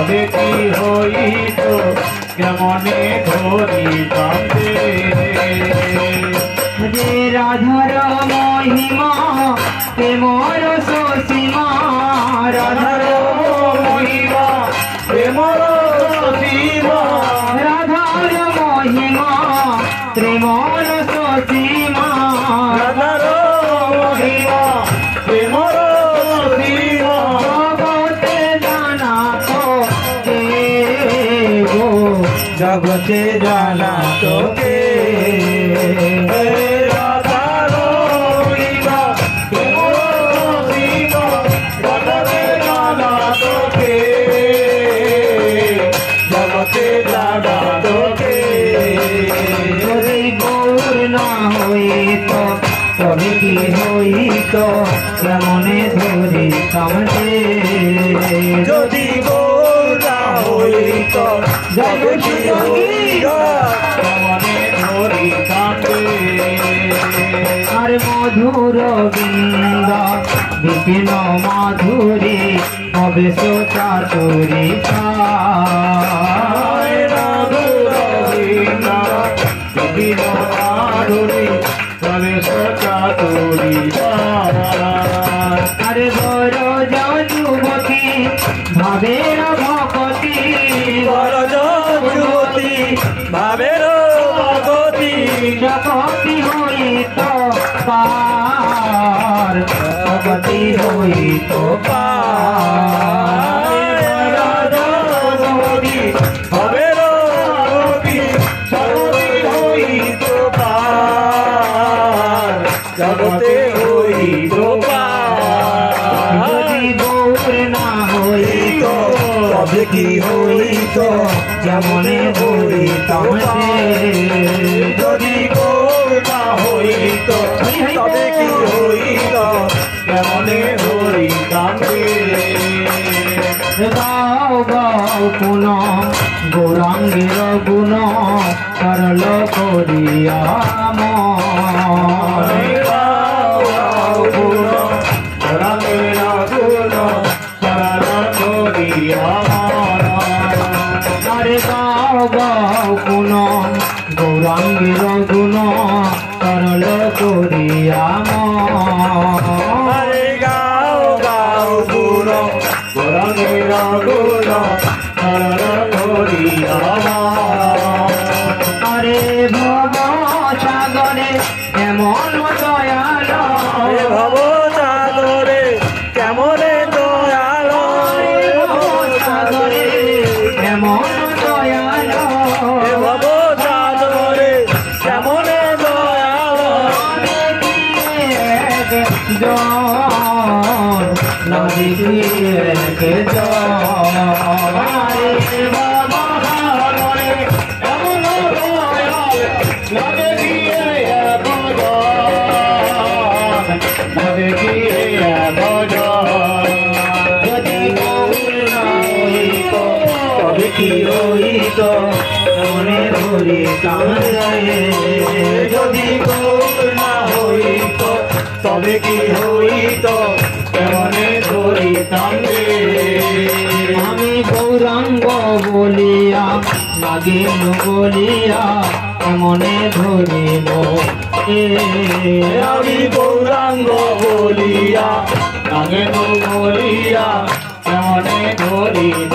তবে কি হইত কেমনে ধরিতাম যে রাধার মহিমা প্রেমর সীমা রাধার মহিমা প্রেমর সীমা রাধার মহিমা প্রেমর সীমা রাধার মহিমা প্রেমর সীমা জগতে জানা তো গো জগতে জানা তোকে রাধার মহিমা প্রেমর সীমা রাধারে জানা তোকে জগতে জানা তোকে যদি গৌর না হইত তবে কি হইত কেমনে ধরিতাম যদি গোরা হইত তবে কি হইত কেমনে ধরিতাম আর মধুর বৃন্দা বিপিন মাধুরী হবে চাতুরী আরে বড় যুবতী ভাবের ভকতি যুবতী ভাবের গতি জগতি হইত পার জগতি হইত পার ভাবের গতি সর্বতি হইত পার জগতে হইত যদি গৌর না হইত তবে কি হইত যেমনে হইতাম যদি গোরা হইত তবে কি হইত কেমনে হইতাম গাও গাও পুন গৌরাঙ্গের গুণ সরল করিয়া আরে গাও গাও পুন গৌরাঙ্গের গুণ সরল করিয়া হরে গাও গাও গুণ গোরাঙ্গের গুণ সরল করিয়া আরে ভব সাগরে এমন দয়াল ভব সাগরে কেমনে দয়াল সাগরে এমন দয়াল ভব সাগরে কেমনে দয়াল না দেখিয়ে তবে কি হইত মনে ধরে যদি গৌর না হইত তবে কি হইত কেমনে ধরিতাম আমি গৌরাঙ্গ বলিয়া নাগিন বলিয়া মনে ধরিব আমি গৌরাঙ্গ বলিয়া নাগেন বলিয়া কেমনে ধরিব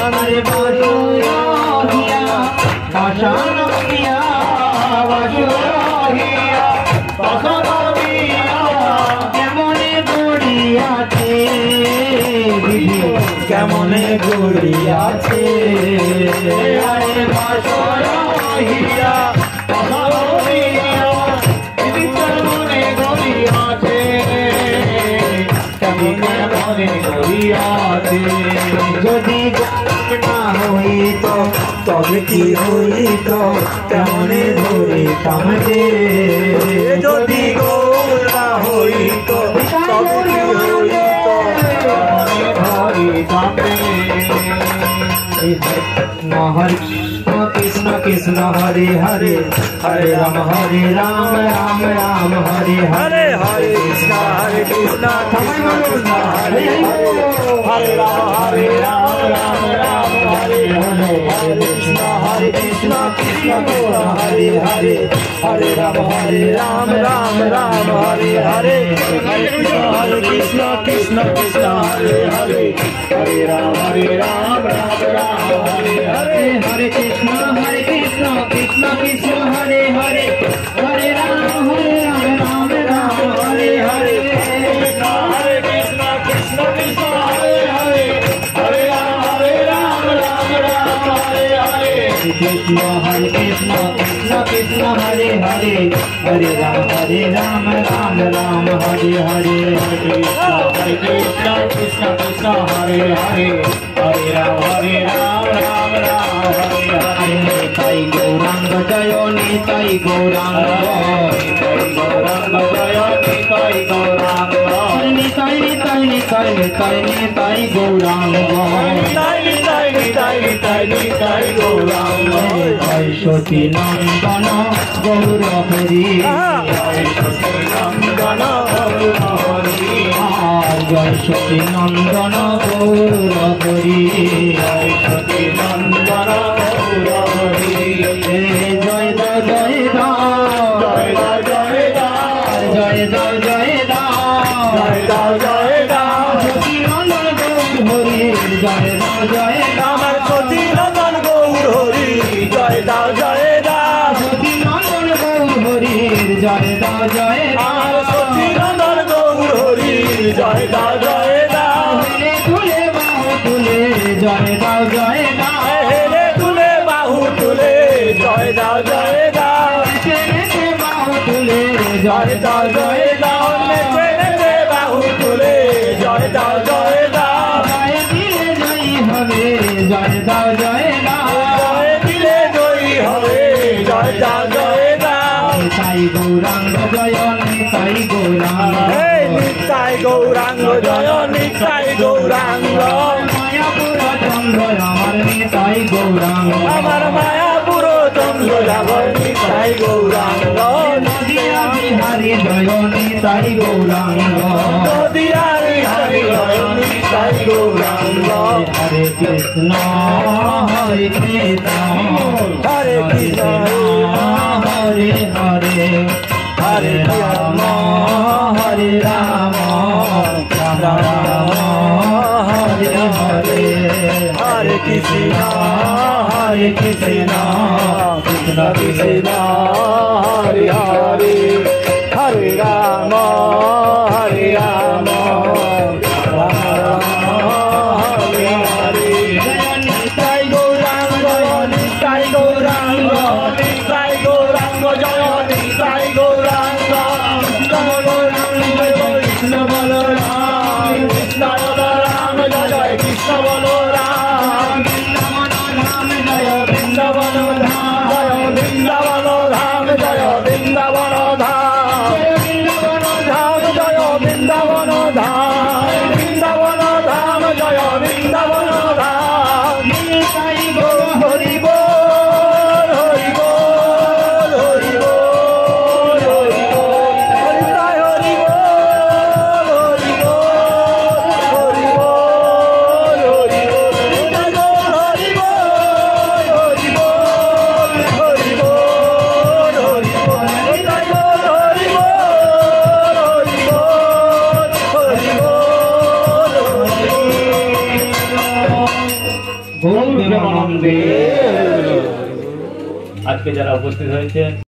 আমার বাসুরিয়া বাসানিয়া বাসুরিয়া কেমনে গড়িয়াছে কেমনে গড়িয়াছে আরে বাসুরিয়া যদি না হইত তবে কি হইত কেমনে ধরিতাম যদি গৌর না হইত তবে কি হইত ধরিতাম হরে কৃষ্ণ কৃষ্ণ কৃষ্ণ হরে হরে হরে রাম রাম রাম হরে হরে हरे कृष्णा कृष्ण हरे हरे राम राम हरे हरे हरे कृष्णा कृष्ण हरे हरे हरे राम राम हरे हरे हरे कृष्ण कृष्ण कृष्ण हरे हरे हरे राम राम हरे हरे हरे कृष्ण कृष्ण कृष्ण हरे हरे हरे राम राम हरे हरे हरे कृष्ण कृष्ण कृष्ण हरे हरे हरे राम हरे हरे कृष्ण कृष्ण कृष्ण हरे हरे हरे राम राम हरे हरे हरे कृष्ण कृष्ण कृष्ण हरे हरे हरे राम हरे ताई गौरांग जय निताई गौरांग गौरांग जय निताई गौरांग निताई निताई निताई निताई निताई गौरांग निताई गौरांग सती नंदन गौर हरि सती नंदन गौर हरि जय सती नंदन गौर हरि सती नंदन गौर हरि जय जय जय राम जय जय राम जय जय जय राम जय राम सती नंदन गौर हरि जय जय राम सती नंदन गौर हरि जय जय राम सती नंदन गौर हरि जय जय राम सती नंदन गौर हरि जय जय राम तुले बाहु तुले जय जय राम हेरे तुले बाहु तुले जय जय राम तेरे बाहु तुले जय जय राम तेरे बाहु तुले जय जय राम जय दिले जय हवे जय जय राम जय दिले जय हवे जय जय राम निताई गौरांग जय निताई गौरांग निताई गौरांग जय निताई गौरांग मायापुर चंद्र আমার নিতাই গৌরাঙ্গ আমার মায়াপুর চন্দ্র যাগর নিতাই গৌরাঙ্গ নদিয়া বিহারী জয় নিতাই গৌরাঙ্গ নদিয়া বিহারী জয় নিতাই গৌরাঙ্গ হরে কৃষ্ণ হরে কৃষ্ণ হরে কৃষ্ণ হরে হরে হরে রাম হরে রাম রাম রাম হরে হরে हरे कृष्ण कृष्ण कृष्ण हरे हरे हरे राम राम हरे हरे निताई गौरांग निताई गौरांग निताई गौरांग जय निताई गौरांग कृष्ण बलराम कृष्ण बलराम जय कृष्ण बलराम वृंदावन धाम जय वृंदावन धाम जय वृंदावन धाम वृंदावन धाम जय वृंदावन धाम हरि बोल हरि बोल हरि बोल हरि बोल हरि बोल हरि बोल हरि बोल हरि बोल আজকে যারা উপস্থিত হয়েছে